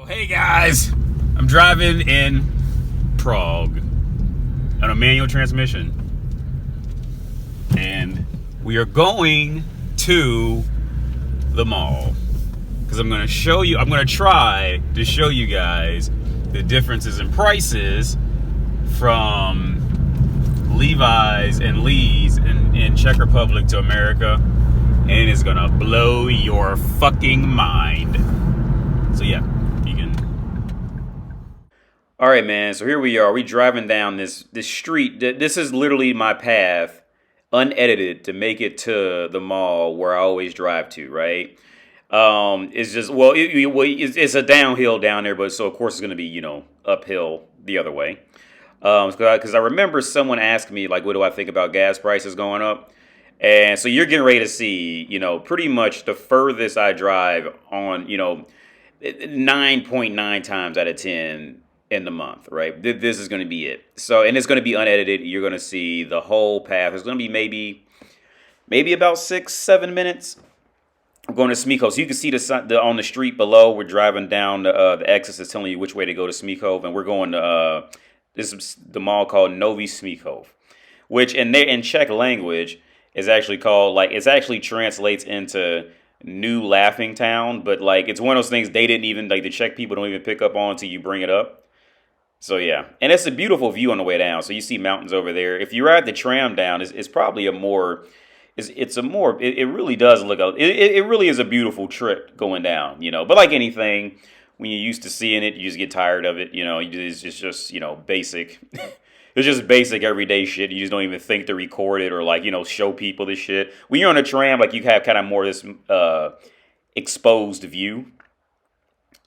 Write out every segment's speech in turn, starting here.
Hey guys, I'm driving in Prague on a manual transmission, and we are going to the mall because I'm going to try to show you guys the differences in prices from Levi's and Lee's in Czech Republic to America, and it's going to blow your fucking mind. So yeah. All right, man. So here we are. We driving down this street. This is literally my path, unedited, to make it to the mall where I always drive to. Right? It's just it's a downhill down there, but so of course it's going to be uphill the other way. Because I remember someone asked me like, what do I think about gas prices going up? And so you're getting ready to see, pretty much the furthest I drive on, 9.9 times out of 10. In the month, right? This is going to be it. So, and it's going to be unedited. You're going to see the whole path. It's going to be maybe about 6-7 minutes. I'm going to Smíchov. So you can see the on the street below. We're driving down the exit is telling you which way to go to Smíchov, and we're going to this is the mall called Nový Smíchov, which in Czech language is actually called it actually translates into New Laughing Town, but it's one of those things they didn't even the Czech people don't even pick up on until you bring it up. So yeah, and it's a beautiful view on the way down. So you see mountains over there. If you ride the tram down, it's probably it really does look, it really is a beautiful trip going down, But like anything, when you're used to seeing it, you just get tired of it, It's just basic. It's just basic everyday shit. You just don't even think to record it or show people this shit. When you're on a tram, you have kind of more of this exposed view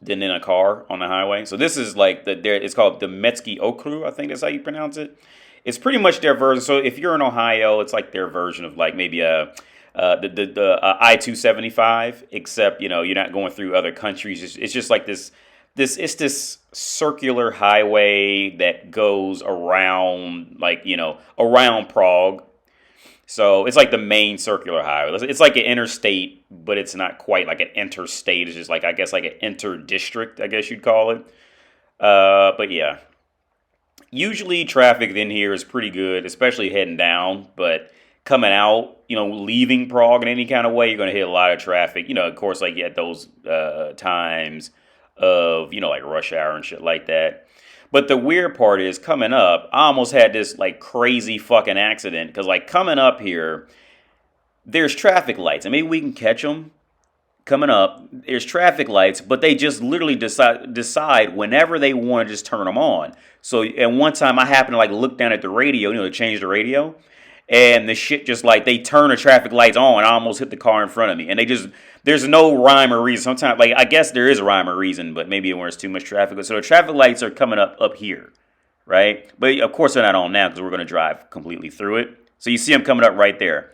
than in a car on the highway. So this is it's called the Metsky Okru, I think that's how you pronounce it. It's pretty much their version. So if you're in Ohio, it's like their version of maybe the I-275, except you're not going through other countries. It's just like this circular highway that goes around around Prague. So it's like the main circular highway. It's like an interstate, but it's not quite like an interstate. It's just I guess an inter-district, I guess you'd call it. But yeah, usually traffic in here is pretty good, especially heading down. But coming out, leaving Prague in any kind of way, you're going to hit a lot of traffic. Of course, at those times of, rush hour and shit like that. But the weird part is coming up, I almost had this crazy fucking accident because coming up here, there's traffic lights. And maybe we can catch them coming up. There's traffic lights, but they just literally decide whenever they want to just turn them on. So, and one time I happened to look down at the radio, to change the radio. And the shit just they turn the traffic lights on. I almost hit the car in front of me. And there's no rhyme or reason. Sometimes, I guess there is a rhyme or reason, but maybe when there's too much traffic. So the traffic lights are coming up here, right? But of course they're not on now because we're going to drive completely through it. So you see them coming up right there.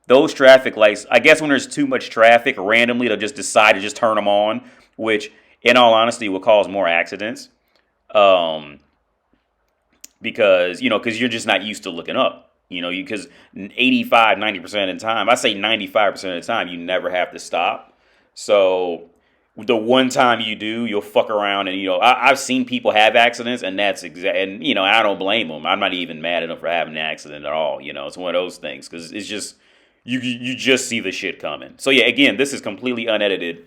Those traffic lights, I guess when there's too much traffic, randomly they'll just decide to just turn them on, which in all honesty will cause more accidents. Because you're just not used to looking up. Because 85, 90% of the time, I say 95% of the time, you never have to stop. So the one time you do, you'll fuck around and, I've seen people have accidents and that's and, I don't blame them. I'm not even mad at them for having an accident at all. It's one of those things because it's just, you just see the shit coming. So yeah, again, this is completely unedited.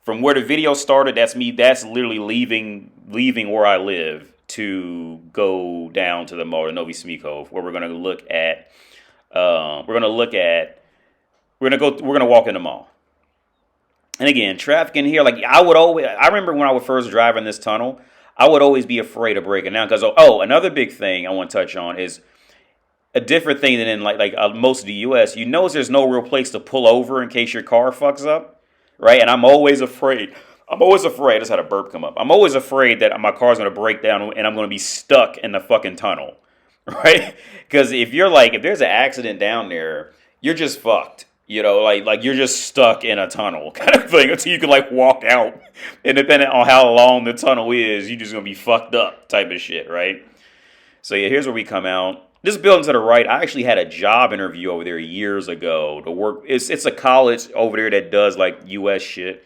From where the video started, that's literally leaving where I live to go down to the mall, Nový Smíchov, where we're going to walk in the mall. And again, traffic in here, I remember when I would first drive in this tunnel, I would always be afraid of breaking down because another big thing I want to touch on is a different thing than in most of the U.S. You notice there's no real place to pull over in case your car fucks up, right? And I'm always afraid. I just had a burp come up. I'm always afraid that my car's going to break down and I'm going to be stuck in the fucking tunnel, right? Because if there's an accident down there, you're just fucked, you're just stuck in a tunnel kind of thing until you can walk out. And depending on how long the tunnel is, you're just going to be fucked up type of shit, right? So yeah, here's where we come out. This building to the right, I actually had a job interview over there years ago to work. It's a college over there that does U.S. shit.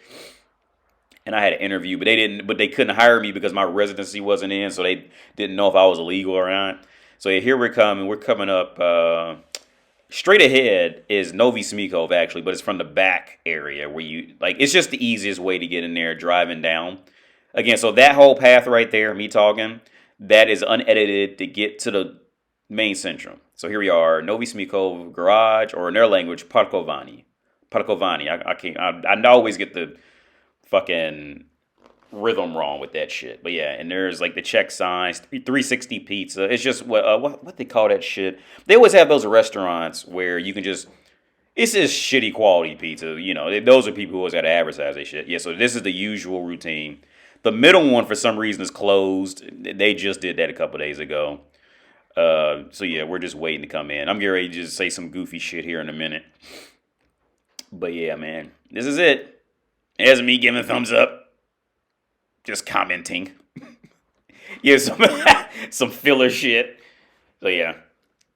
and I had an interview, but they couldn't hire me because my residency wasn't in, so they didn't know if I was illegal or not. So yeah, here we're coming. We're coming up. Straight ahead is Novi Smikov actually, but it's from the back area where you like. It's just the easiest way to get in there driving down. Again, so that whole path right there, me talking, that is unedited to get to the main centrum. So here we are, Novi Smikov Garage, or in their language, Parkovani. Parkovani. I can't. I always get the fucking rhythm wrong with that shit. But yeah, and there's like the check signs, 360 pizza. It's just what they call that shit. They always have those restaurants where you can just. It's just shitty quality pizza. You know, those are people who always got to advertise their shit. Yeah, so this is the usual routine. The middle one, for some reason, is closed. They just did that a couple days ago. So yeah, we're just waiting to come in. I'm getting ready to just say some goofy shit here in a minute. But yeah, man, this is it. There's me giving a thumbs up. Just commenting. Yeah, some filler shit. So yeah,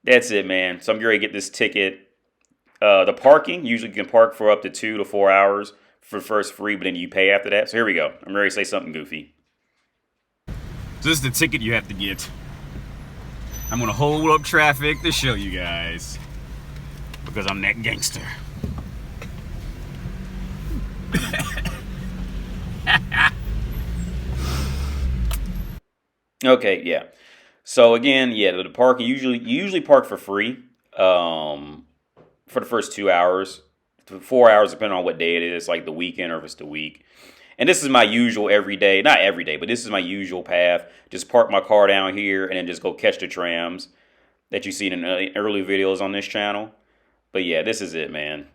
that's it, man. So I'm getting ready to get this ticket. The parking, usually you can park for up to 2 to 4 hours for first free, but then you pay after that. So here we go. I'm ready to say something goofy. So this is the ticket you have to get. I'm going to hold up traffic to show you guys. Because I'm that gangster. Okay, yeah. So again, yeah, the parking, you usually park for free for the first 2 hours. 4 hours, depending on what day it is, like the weekend or if it's the week. And this is my usual everyday, not every day, but this is my usual path. Just park my car down here and then just go catch the trams that you've seen in early videos on this channel. But yeah, this is it, man.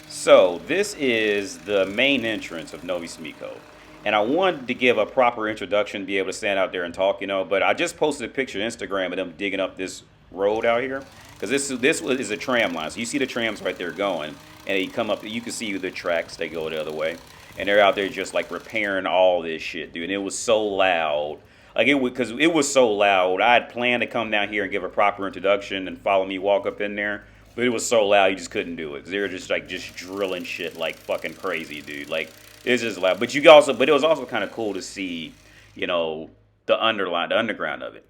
So this is the main entrance of Novi Smikov. And I wanted to give a proper introduction, be able to stand out there and talk, you know. But I just posted a picture on Instagram of them digging up this road out here, because this is a tram line. So you see the trams right there going, and they come up. You can see the tracks. They go the other way, and they're out there just like repairing all this shit, dude. And it was so loud, like because it was so loud. I had planned to come down here and give a proper introduction and follow me walk up in there. But it was so loud, you just couldn't do it. They were just drilling shit like fucking crazy, dude. Like, it's just loud. But it was also kind of cool to see, you know, the underground of it.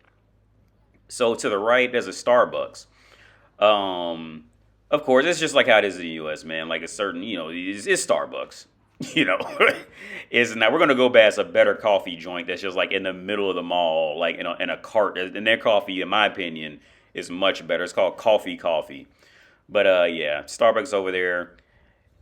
So to the right, there's a Starbucks. Of course, it's just like how it is in the U.S., man. Like a certain, you know, it's Starbucks. You know, is now we're gonna go past a better coffee joint that's just like in the middle of the mall, like in a cart. And their coffee, in my opinion, is much better. It's called Coffee. But yeah, Starbucks over there,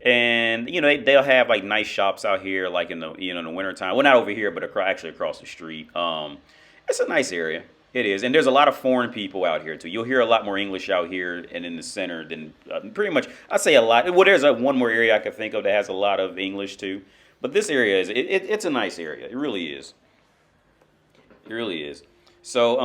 and you know they'll have like nice shops out here, like in the in the wintertime. Well, not over here, but actually across the street. It's a nice area. It is, and there's a lot of foreign people out here too. You'll hear a lot more English out here and in the center than pretty much. I'd say a lot. Well, there's one more area I could think of that has a lot of English too. But this area it's a nice area. It really is. It really is. So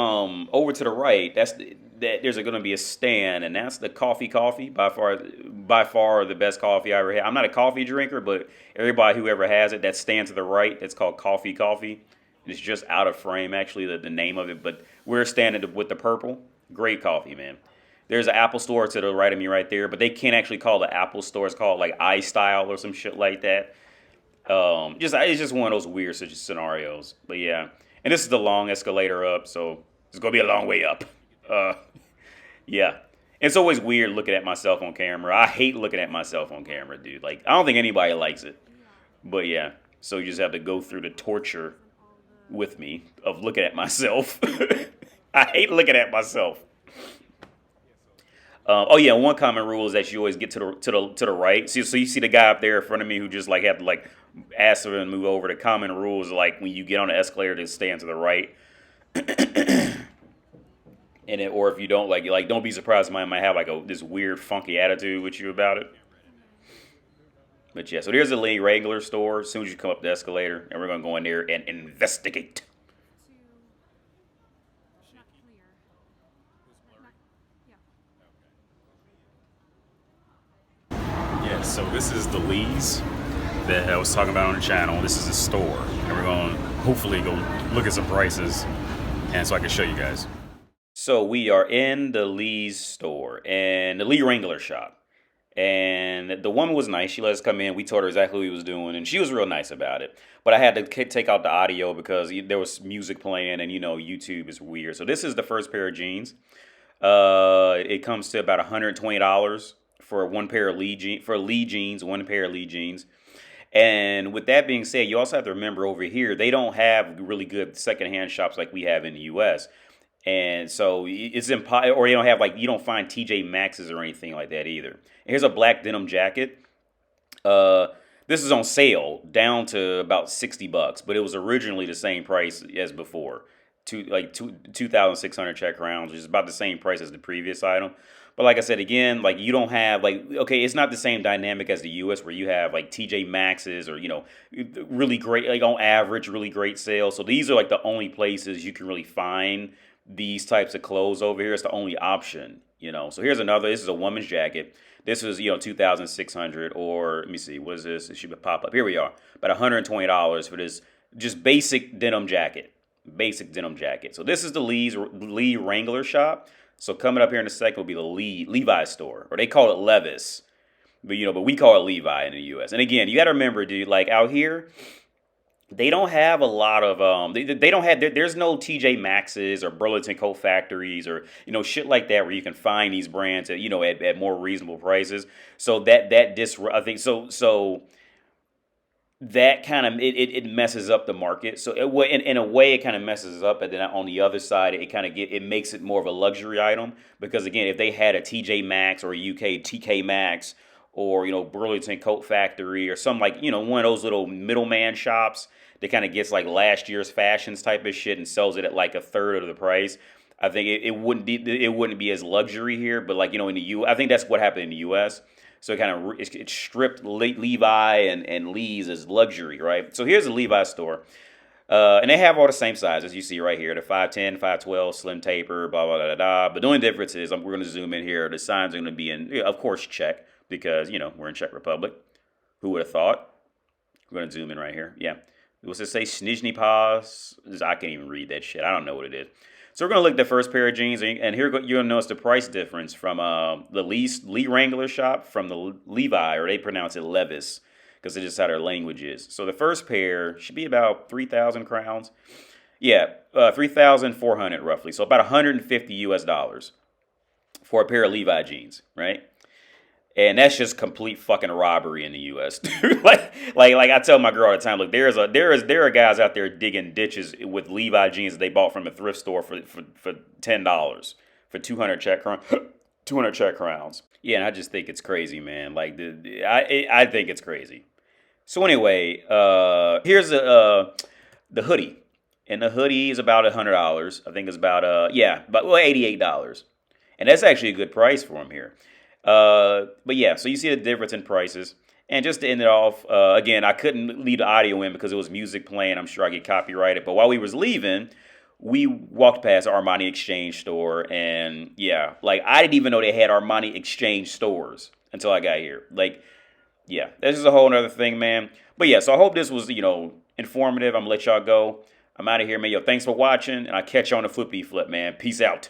over to the right, there's going to be a stand, and that's the coffee by far the best coffee I ever had. I'm not a coffee drinker, but everybody who ever has it, that stand to the right, that's called Coffee. It's just out of frame, actually, the name of it, but we're standing with the purple. Great coffee, man. There's an Apple store to the right of me right there, but they can't actually call it Apple store. It's called like iStyle or some shit like that. It's just one of those weird scenarios. But yeah, and this is the long escalator up, so it's gonna be a long way up. Yeah, it's always weird looking at myself on camera. I hate looking at myself on camera, dude. Like I don't think anybody likes it. But yeah, so you just have to go through the torture with me of looking at myself. I hate looking at myself. Oh yeah, one common rule is that you always get to the right. So you see the guy up there in front of me who just like had to like ask him and move over. The common rule is like when you get on the escalator to stand to the right. Or if you don't like don't be surprised, somebody might have like this weird funky attitude with you about it. But yeah, so there's a Wrangler store as soon as you come up the escalator, and we're gonna go in there and investigate. Yeah, so this is the Lee's that I was talking about on the channel. This is a store, and we're gonna hopefully go look at some prices, and so I can show you guys. So we are in the Lee's store and the Lee Wrangler shop. And the woman was nice. She let us come in. We told her exactly what he was doing, and she was real nice about it. But I had to take out the audio because there was music playing, and YouTube is weird. So this is the first pair of jeans. It comes to about $120 for one pair of Lee jeans, one pair of Lee jeans. And with that being said, you also have to remember over here they don't have really good secondhand shops like we have in the U.S. And so it's impossible, or you don't find TJ Maxx's or anything like that either. And here's a black denim jacket. This is on sale down to about $60, but it was originally the same price as before, 2,600 Czech crowns, which is about the same price as the previous item. But like I said again, like you don't have okay, it's not the same dynamic as the U.S. where you have like TJ Maxx's or really great, like on average really great sales. So these are like the only places you can really find these types of clothes over here. It's the only option. So here's another. This is a woman's jacket. This was 2,600, or let me see, what is this? It should pop up. Here we are, about $120 for this just basic denim jacket. Basic denim jacket. So this is the Lee Wrangler shop. So coming up here in a second will be the Levi store, or they call it Levis, but we call it Levi in the U.S. And again, you got to remember, dude, like out here, they don't have a lot of they don't have there's no TJ Maxx's or Burlington Coat Factories or shit like that where you can find these brands at at more reasonable prices. So I think so that kind of it messes up the market. So in a way it kind of messes up, and then on the other side it makes it more of a luxury item, because again, if they had a TJ Maxx or a UK TK Maxx or Burlington Coat Factory or some one of those little middleman shops that kind of gets like last year's fashions type of shit and sells it at like a third of the price, I think it wouldn't be as luxury here. But in the I think that's what happened in the US. So it stripped Levi and Lee's as luxury, right? So here's a Levi store. And they have all the same sizes you see right here. The 5'10", 5'12", slim taper, blah, blah, blah, blah. But the only difference is, we're going to zoom in here. The signs are going to be in, of course, Czech, because, we're in Czech Republic. Who would have thought? We're going to zoom in right here. Yeah. What's it say? Snizhny Pas? I can't even read that shit. I don't know what it is. So we're going to look at the first pair of jeans, and here you're going to notice the price difference from the Lee Wrangler shop from the Levi, or they pronounce it Levis, because it's just how their language is. So the first pair should be about 3,000 crowns. Yeah, 3,400 roughly. So about $150 for a pair of Levi jeans, right? And that's just complete fucking robbery in the U.S. dude. like I tell my girl all the time, look, there are guys out there digging ditches with Levi jeans that they bought from a thrift store for $10 for 200 Czech crowns. Yeah, and I just think it's crazy, man. Like I think it's crazy. So anyway, here's the hoodie, and the hoodie is about $100. I think it's about $88, and that's actually a good price for them here. But yeah, so you see the difference in prices. And just to end it off, again, I couldn't leave the audio in because it was music playing. I'm sure I get copyrighted. But while we was leaving, we walked past Armani Exchange store, and yeah, like I didn't even know they had Armani Exchange stores until I got here. Like, yeah, this is a whole other thing, man. But yeah, so I hope this was, informative. I'm gonna let y'all go. I'm out of here, man. Yo, thanks for watching, and I'll catch you on the flippy flip, man. Peace out.